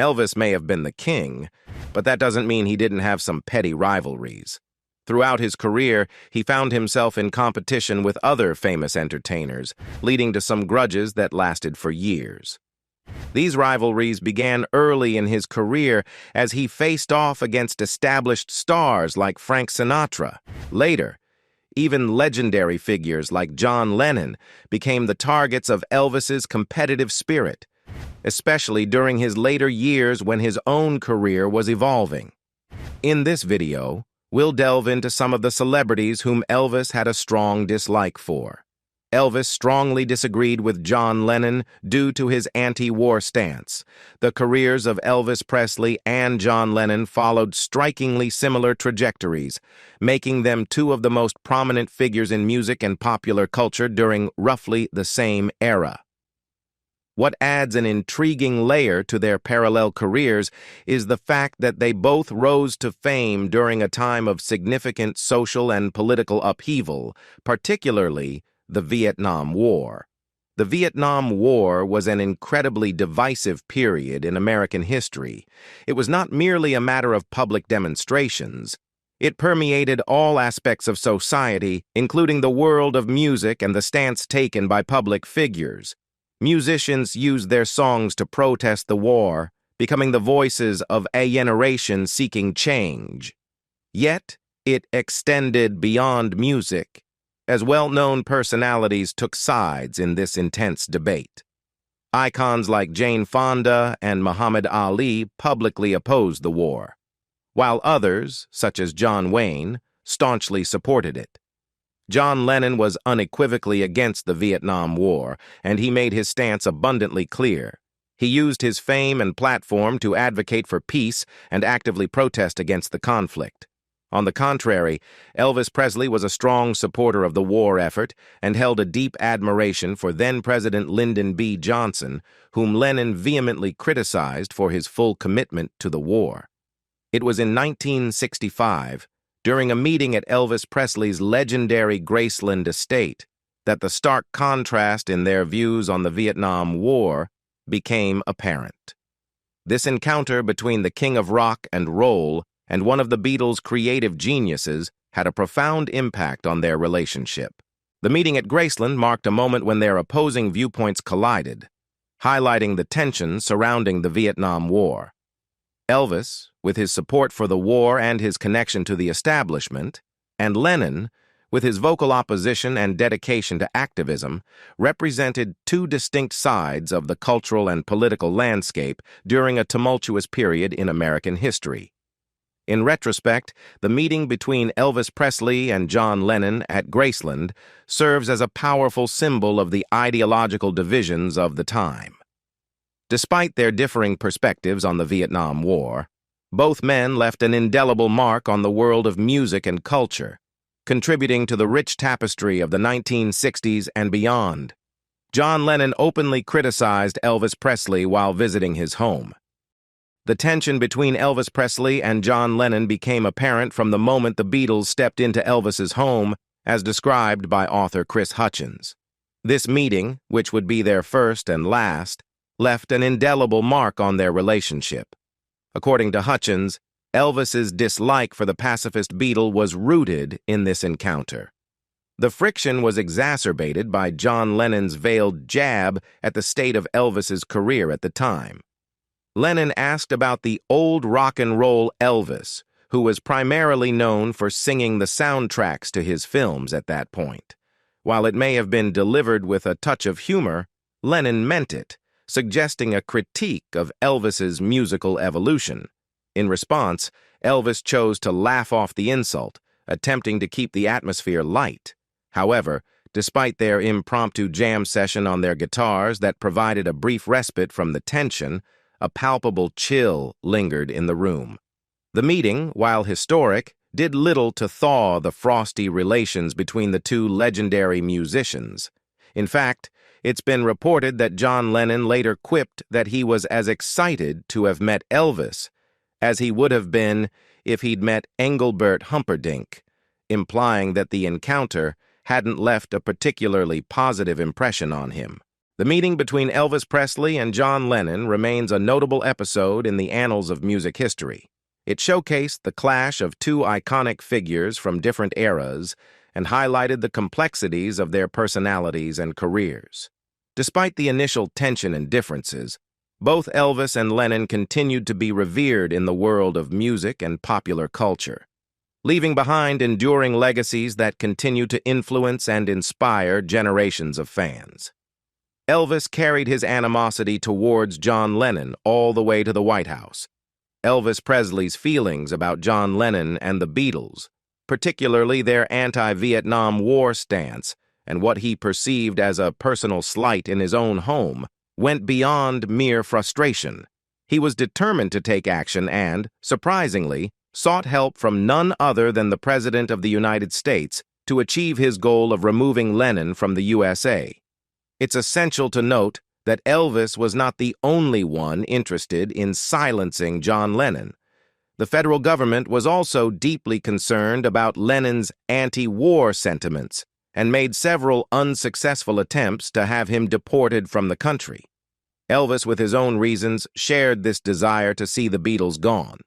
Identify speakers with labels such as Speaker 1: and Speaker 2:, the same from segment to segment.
Speaker 1: Elvis may have been the king, but that doesn't mean he didn't have some petty rivalries. Throughout his career, he found himself in competition with other famous entertainers, leading to some grudges that lasted for years. These rivalries began early in his career as he faced off against established stars like Frank Sinatra. Later, even legendary figures like John Lennon became the targets of Elvis's competitive spirit, especially during his later years when his own career was evolving. In this video, we'll delve into some of the celebrities whom Elvis had a strong dislike for. Elvis strongly disagreed with John Lennon due to his anti-war stance. The careers of Elvis Presley and John Lennon followed strikingly similar trajectories, making them two of the most prominent figures in music and popular culture during roughly the same era. What adds an intriguing layer to their parallel careers is the fact that they both rose to fame during a time of significant social and political upheaval, particularly the Vietnam War. The Vietnam War was an incredibly divisive period in American history. It was not merely a matter of public demonstrations. It permeated all aspects of society, including the world of music and the stance taken by public figures. Musicians used their songs to protest the war, becoming the voices of a generation seeking change. Yet, it extended beyond music, as well-known personalities took sides in this intense debate. Icons like Jane Fonda and Muhammad Ali publicly opposed the war, while others, such as John Wayne, staunchly supported it. John Lennon was unequivocally against the Vietnam War, and he made his stance abundantly clear. He used his fame and platform to advocate for peace and actively protest against the conflict. On the contrary, Elvis Presley was a strong supporter of the war effort and held a deep admiration for then-President Lyndon B. Johnson, whom Lennon vehemently criticized for his full commitment to the war. It was in 1965, during a meeting at Elvis Presley's legendary Graceland estate, that the stark contrast in their views on the Vietnam War became apparent. This encounter between the king of rock and roll and one of the Beatles' creative geniuses had a profound impact on their relationship. The meeting at Graceland marked a moment when their opposing viewpoints collided, highlighting the tensions surrounding the Vietnam War. Elvis, with his support for the war and his connection to the establishment, and Lennon, with his vocal opposition and dedication to activism, represented two distinct sides of the cultural and political landscape during a tumultuous period in American history. In retrospect, the meeting between Elvis Presley and John Lennon at Graceland serves as a powerful symbol of the ideological divisions of the time. Despite their differing perspectives on the Vietnam War, both men left an indelible mark on the world of music and culture, contributing to the rich tapestry of the 1960s and beyond. John Lennon openly criticized Elvis Presley while visiting his home. The tension between Elvis Presley and John Lennon became apparent from the moment the Beatles stepped into Elvis's home, as described by author Chris Hutchins. This meeting, which would be their first and last, left an indelible mark on their relationship. According to Hutchins, Elvis's dislike for the pacifist Beatle was rooted in this encounter. The friction was exacerbated by John Lennon's veiled jab at the state of Elvis's career at the time. Lennon asked about the old rock and roll Elvis, who was primarily known for singing the soundtracks to his films at that point. While it may have been delivered with a touch of humor, Lennon meant it, suggesting a critique of Elvis's musical evolution. In response, Elvis chose to laugh off the insult, attempting to keep the atmosphere light. However, despite their impromptu jam session on their guitars that provided a brief respite from the tension, a palpable chill lingered in the room. The meeting, while historic, did little to thaw the frosty relations between the two legendary musicians. In fact, it's been reported that John Lennon later quipped that he was as excited to have met Elvis as he would have been if he'd met Engelbert Humperdinck, implying that the encounter hadn't left a particularly positive impression on him. The meeting between Elvis Presley and John Lennon remains a notable episode in the annals of music history. It showcased the clash of two iconic figures from different eras and highlighted the complexities of their personalities and careers. Despite the initial tension and differences, both Elvis and Lennon continued to be revered in the world of music and popular culture, leaving behind enduring legacies that continue to influence and inspire generations of fans. Elvis carried his animosity towards John Lennon all the way to the White House. Elvis Presley's feelings about John Lennon and the Beatles, particularly their anti-Vietnam War stance and what he perceived as a personal slight in his own home, went beyond mere frustration. He was determined to take action and, surprisingly, sought help from none other than the President of the United States to achieve his goal of removing Lennon from the USA. It's essential to note that Elvis was not the only one interested in silencing John Lennon. The federal government was also deeply concerned about Lennon's anti-war sentiments and made several unsuccessful attempts to have him deported from the country. Elvis, with his own reasons, shared this desire to see the Beatles gone.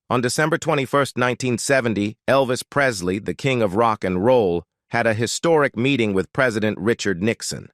Speaker 1: On December 21, 1970, Elvis Presley, the king of rock and roll, had a historic meeting with President Richard Nixon,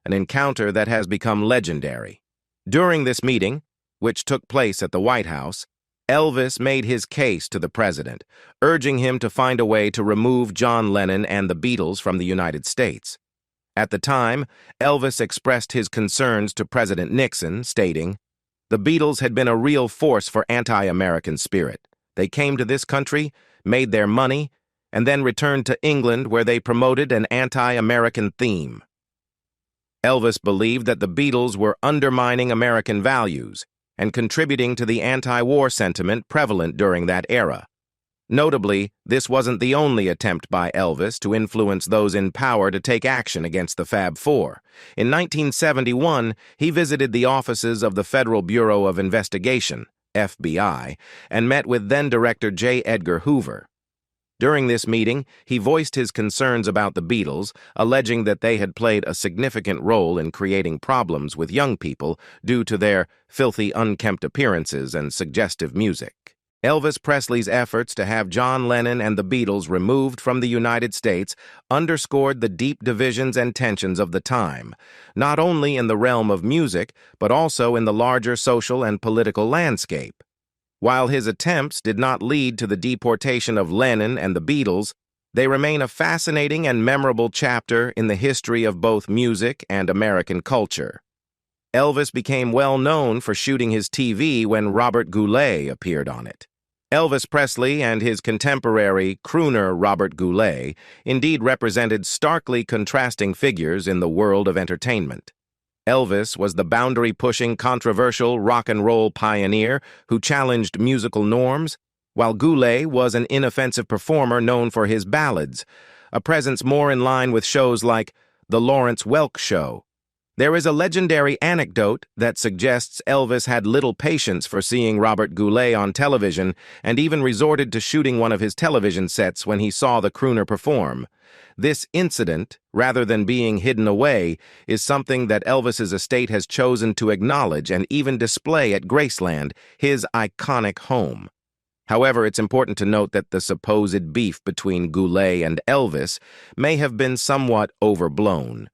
Speaker 1: an encounter that has become legendary. During this meeting, which took place at the White House, Elvis made his case to the president, urging him to find a way to remove John Lennon and the Beatles from the United States. At the time, Elvis expressed his concerns to President Nixon, stating, "The Beatles had been a real force for anti-American spirit. They came to this country, made their money, and then returned to England where they promoted an anti-American theme." Elvis believed that the Beatles were undermining American values and contributing to the anti-war sentiment prevalent during that era. Notably, this wasn't the only attempt by Elvis to influence those in power to take action against the Fab Four. In 1971, he visited the offices of the Federal Bureau of Investigation, FBI, and met with then-Director J. Edgar Hoover. During this meeting, he voiced his concerns about the Beatles, alleging that they had played a significant role in creating problems with young people due to their filthy, unkempt appearances and suggestive music. Elvis Presley's efforts to have John Lennon and the Beatles removed from the United States underscored the deep divisions and tensions of the time, not only in the realm of music, but also in the larger social and political landscape. While his attempts did not lead to the deportation of Lennon and the Beatles, they remain a fascinating and memorable chapter in the history of both music and American culture. Elvis became well known for shooting his TV when Robert Goulet appeared on it. Elvis Presley and his contemporary crooner Robert Goulet indeed represented starkly contrasting figures in the world of entertainment. Elvis was the boundary-pushing, controversial rock and roll pioneer who challenged musical norms, while Goulet was an inoffensive performer known for his ballads, a presence more in line with shows like The Lawrence Welk Show. There is a legendary anecdote that suggests Elvis had little patience for seeing Robert Goulet on television and even resorted to shooting one of his television sets when he saw the crooner perform. This incident, rather than being hidden away, is something that Elvis's estate has chosen to acknowledge and even display at Graceland, his iconic home. However, it's important to note that the supposed beef between Goulet and Elvis may have been somewhat overblown.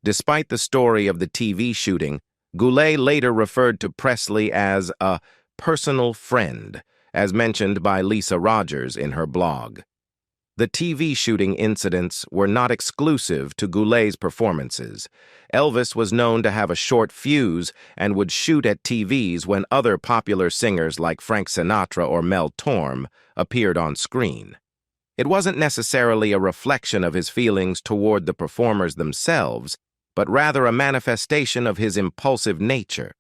Speaker 1: Despite the story of the TV shooting, Goulet later referred to Presley as a personal friend, as mentioned by Lisa Rogers in her blog. The TV shooting incidents were not exclusive to Goulet's performances. Elvis was known to have a short fuse and would shoot at TVs when other popular singers like Frank Sinatra or Mel Torme appeared on screen. It wasn't necessarily a reflection of his feelings toward the performers themselves, but rather a manifestation of his impulsive nature.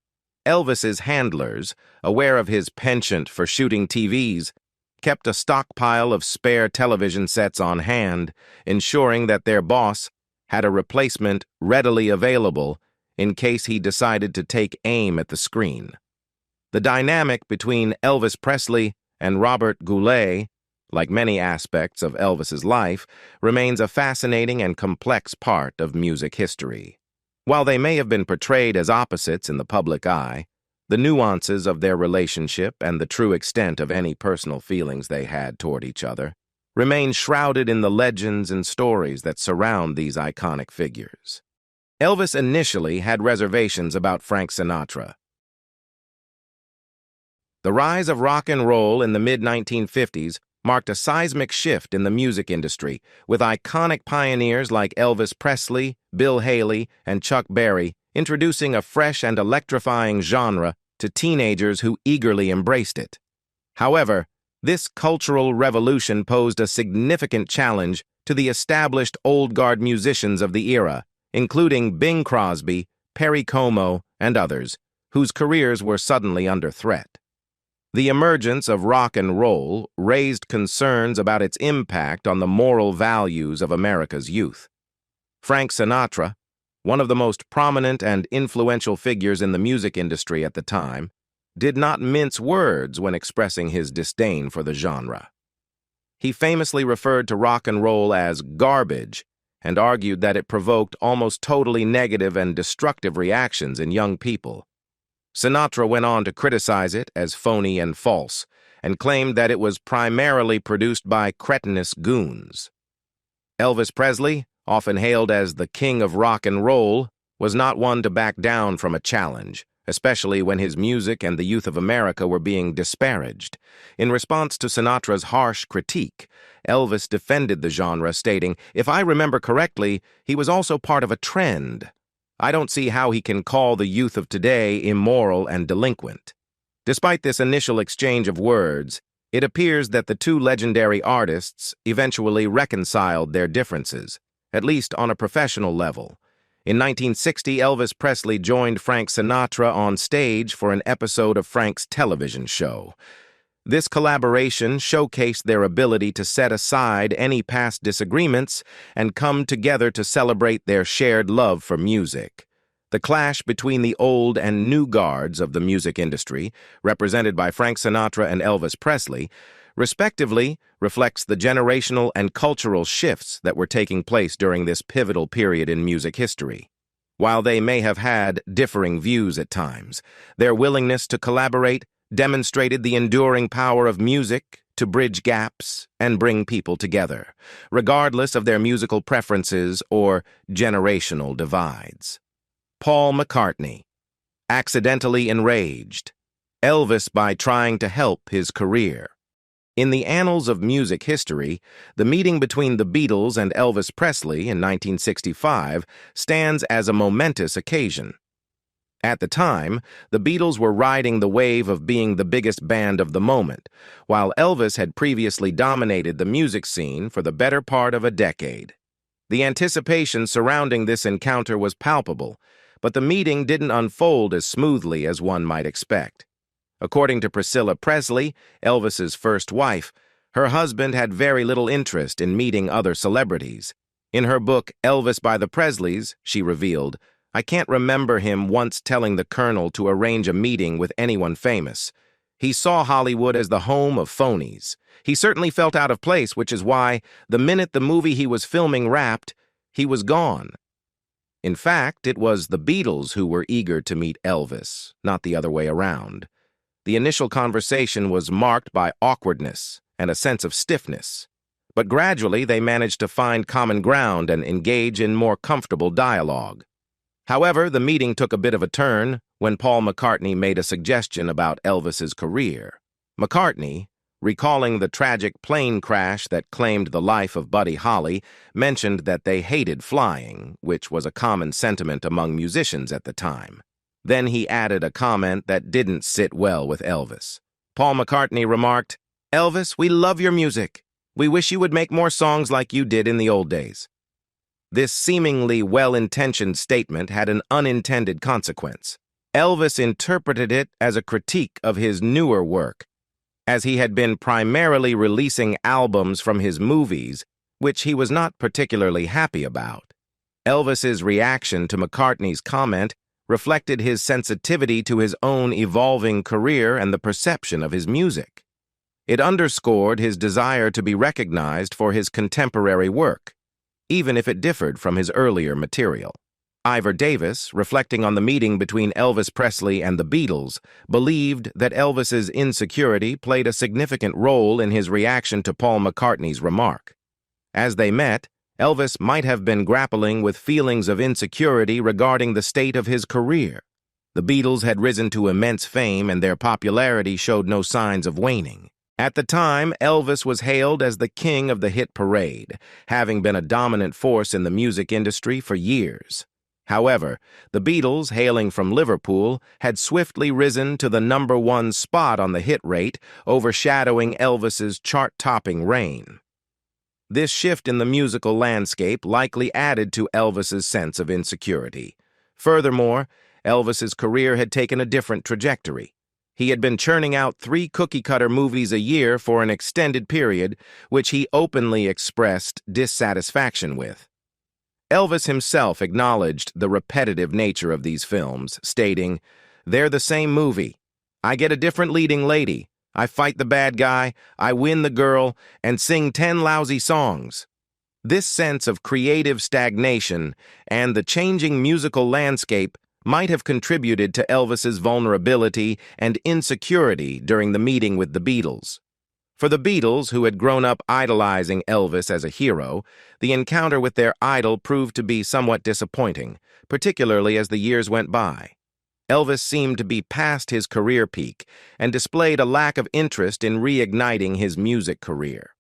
Speaker 1: Elvis's handlers, aware of his penchant for shooting TVs, kept a stockpile of spare television sets on hand, ensuring that their boss had a replacement readily available in case he decided to take aim at the screen. The dynamic between Elvis Presley and Robert Goulet, like many aspects of Elvis's life, remains a fascinating and complex part of music history. While they may have been portrayed as opposites in the public eye, the nuances of their relationship and the true extent of any personal feelings they had toward each other remain shrouded in the legends and stories that surround these iconic figures. Elvis initially had reservations about Frank Sinatra. The rise of rock and roll in the mid-1950s marked a seismic shift in the music industry, with iconic pioneers like Elvis Presley, Bill Haley, and Chuck Berry introducing a fresh and electrifying genre to teenagers who eagerly embraced it. However, this cultural revolution posed a significant challenge to the established old-guard musicians of the era, including Bing Crosby, Perry Como, and others, whose careers were suddenly under threat. The emergence of rock and roll raised concerns about its impact on the moral values of America's youth. Frank Sinatra, one of the most prominent and influential figures in the music industry at the time, did not mince words when expressing his disdain for the genre. He famously referred to rock and roll as garbage and argued that it provoked almost totally negative and destructive reactions in young people. Sinatra went on to criticize it as phony and false, and claimed that it was primarily produced by cretinous goons. Elvis Presley, often hailed as the king of rock and roll, was not one to back down from a challenge, especially when his music and the youth of America were being disparaged. In response to Sinatra's harsh critique, Elvis defended the genre, stating, "If I remember correctly, he was also part of a trend. I don't see how he can call the youth of today immoral and delinquent." Despite this initial exchange of words, it appears that the two legendary artists eventually reconciled their differences, at least on a professional level. In 1960, Elvis Presley joined Frank Sinatra on stage for an episode of Frank's television show. This collaboration showcased their ability to set aside any past disagreements and come together to celebrate their shared love for music. The clash between the old and new guards of the music industry, represented by Frank Sinatra and Elvis Presley, respectively, reflects the generational and cultural shifts that were taking place during this pivotal period in music history. While they may have had differing views at times, their willingness to collaborate demonstrated the enduring power of music to bridge gaps and bring people together, regardless of their musical preferences or generational divides. Paul McCartney, accidentally enraged. Elvis by trying to help his career. In the annals of music history, the meeting between the Beatles and Elvis Presley in 1965 stands as a momentous occasion. At the time, the Beatles were riding the wave of being the biggest band of the moment, while Elvis had previously dominated the music scene for the better part of a decade. The anticipation surrounding this encounter was palpable, but the meeting didn't unfold as smoothly as one might expect. According to Priscilla Presley, Elvis's first wife, her husband had very little interest in meeting other celebrities. In her book, Elvis by the Presleys, she revealed, "I can't remember him once telling the Colonel to arrange a meeting with anyone famous. He saw Hollywood as the home of phonies. He certainly felt out of place, which is why, the minute the movie he was filming wrapped, he was gone." In fact, it was the Beatles who were eager to meet Elvis, not the other way around. The initial conversation was marked by awkwardness and a sense of stiffness, but gradually they managed to find common ground and engage in more comfortable dialogue. However, the meeting took a bit of a turn when Paul McCartney made a suggestion about Elvis's career. McCartney, recalling the tragic plane crash that claimed the life of Buddy Holly, mentioned that they hated flying, which was a common sentiment among musicians at the time. Then he added a comment that didn't sit well with Elvis. Paul McCartney remarked, "Elvis, we love your music. We wish you would make more songs like you did in the old days." This seemingly well-intentioned statement had an unintended consequence. Elvis interpreted it as a critique of his newer work, as he had been primarily releasing albums from his movies, which he was not particularly happy about. Elvis's reaction to McCartney's comment reflected his sensitivity to his own evolving career and the perception of his music. It underscored his desire to be recognized for his contemporary work, even if it differed from his earlier material. Ivor Davis, reflecting on the meeting between Elvis Presley and the Beatles, believed that Elvis's insecurity played a significant role in his reaction to Paul McCartney's remark. As they met, Elvis might have been grappling with feelings of insecurity regarding the state of his career. The Beatles had risen to immense fame and their popularity showed no signs of waning. At the time, Elvis was hailed as the king of the hit parade, having been a dominant force in the music industry for years. However, the Beatles, hailing from Liverpool, had swiftly risen to the #1 spot on the hit rate, overshadowing Elvis's chart-topping reign. This shift in the musical landscape likely added to Elvis's sense of insecurity. Furthermore, Elvis's career had taken a different trajectory. He had been churning out 3 cookie-cutter movies a year for an extended period, which he openly expressed dissatisfaction with. Elvis himself acknowledged the repetitive nature of these films, stating, "They're the same movie. I get a different leading lady. I fight the bad guy, I win the girl, and sing 10 lousy songs." This sense of creative stagnation and the changing musical landscape might have contributed to Elvis's vulnerability and insecurity during the meeting with the Beatles. For the Beatles, who had grown up idolizing Elvis as a hero, the encounter with their idol proved to be somewhat disappointing, particularly as the years went by. Elvis seemed to be past his career peak and displayed a lack of interest in reigniting his music career.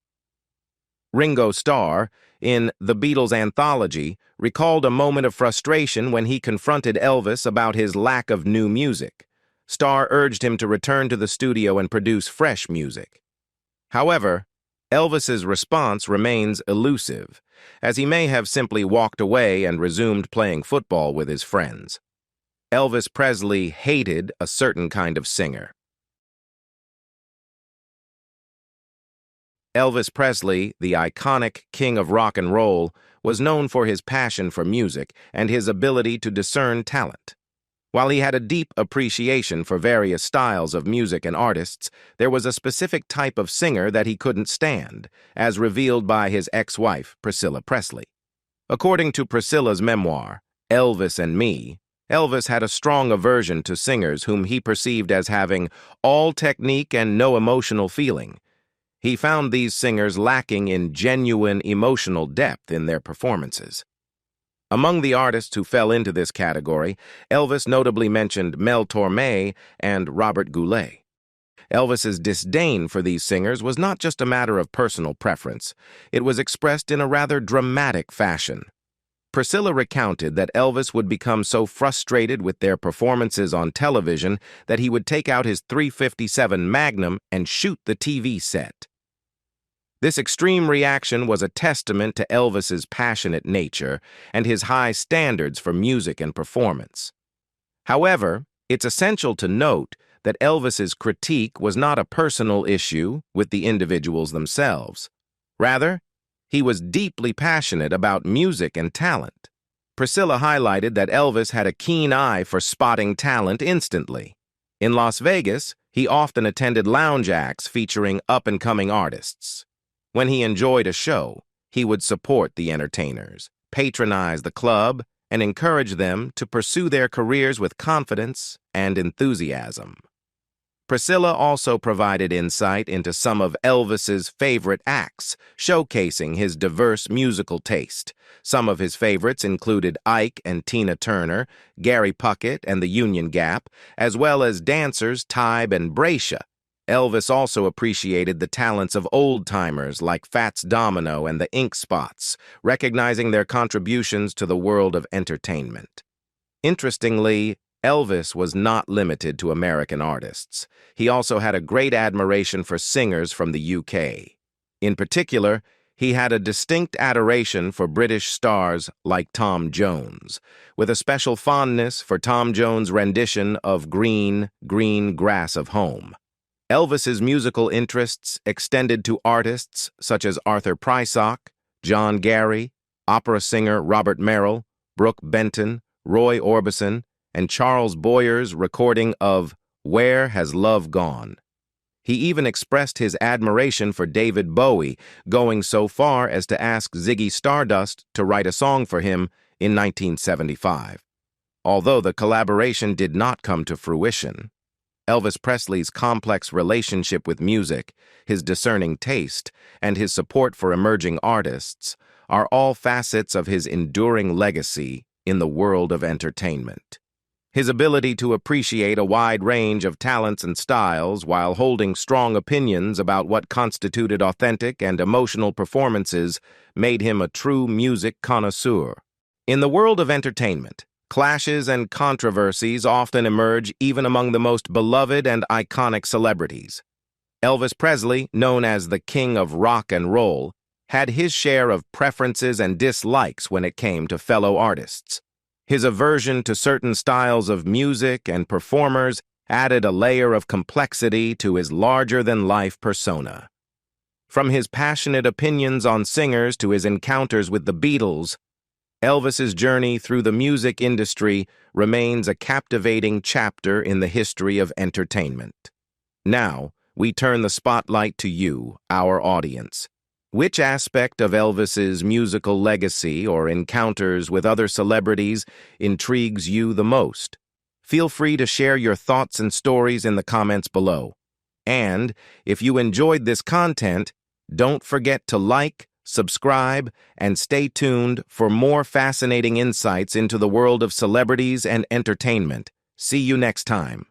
Speaker 1: Ringo Starr, in The Beatles Anthology, recalled a moment of frustration when he confronted Elvis about his lack of new music. Starr urged him to return to the studio and produce fresh music. However, Elvis's response remains elusive, as he may have simply walked away and resumed playing football with his friends. Elvis Presley hated a certain kind of singer. Elvis Presley, the iconic king of rock and roll, was known for his passion for music and his ability to discern talent. While he had a deep appreciation for various styles of music and artists, there was a specific type of singer that he couldn't stand, as revealed by his ex-wife, Priscilla Presley. According to Priscilla's memoir, Elvis and Me, Elvis had a strong aversion to singers whom he perceived as having all technique and no emotional feeling. He found these singers lacking in genuine emotional depth in their performances. Among the artists who fell into this category, Elvis notably mentioned Mel Torme and Robert Goulet. Elvis's disdain for these singers was not just a matter of personal preference. It was expressed in a rather dramatic fashion. Priscilla recounted that Elvis would become so frustrated with their performances on television that he would take out his .357 Magnum and shoot the TV set. This extreme reaction was a testament to Elvis's passionate nature and his high standards for music and performance. However, it's essential to note that Elvis's critique was not a personal issue with the individuals themselves. Rather, he was deeply passionate about music and talent. Priscilla highlighted that Elvis had a keen eye for spotting talent instantly. In Las Vegas, he often attended lounge acts featuring up-and-coming artists. When he enjoyed a show, he would support the entertainers, patronize the club, and encourage them to pursue their careers with confidence and enthusiasm. Priscilla also provided insight into some of Elvis's favorite acts, showcasing his diverse musical taste. Some of his favorites included Ike and Tina Turner, Gary Puckett and the Union Gap, as well as dancers Tybe and Bracia. Elvis also appreciated the talents of old-timers like Fats Domino and the Ink Spots, recognizing their contributions to the world of entertainment. Interestingly, Elvis was not limited to American artists. He also had a great admiration for singers from the UK. In particular, he had a distinct adoration for British stars like Tom Jones, with a special fondness for Tom Jones' rendition of Green, Green Grass of Home. Elvis's musical interests extended to artists such as Arthur Prysock, John Gary, opera singer Robert Merrill, Brooke Benton, Roy Orbison, and Charles Boyer's recording of Where Has Love Gone? He even expressed his admiration for David Bowie, going so far as to ask Ziggy Stardust to write a song for him in 1975. Although the collaboration did not come to fruition, Elvis Presley's complex relationship with music, his discerning taste, and his support for emerging artists are all facets of his enduring legacy in the world of entertainment. His ability to appreciate a wide range of talents and styles while holding strong opinions about what constituted authentic and emotional performances made him a true music connoisseur. In the world of entertainment, clashes and controversies often emerge even among the most beloved and iconic celebrities. Elvis Presley, known as the King of Rock and Roll, had his share of preferences and dislikes when it came to fellow artists. His aversion to certain styles of music and performers added a layer of complexity to his larger-than-life persona. From his passionate opinions on singers to his encounters with the Beatles, Elvis's journey through the music industry remains a captivating chapter in the history of entertainment. Now, we turn the spotlight to you, our audience. Which aspect of Elvis's musical legacy or encounters with other celebrities intrigues you the most? Feel free to share your thoughts and stories in the comments below. And if you enjoyed this content, don't forget to like, subscribe, and stay tuned for more fascinating insights into the world of celebrities and entertainment. See you next time.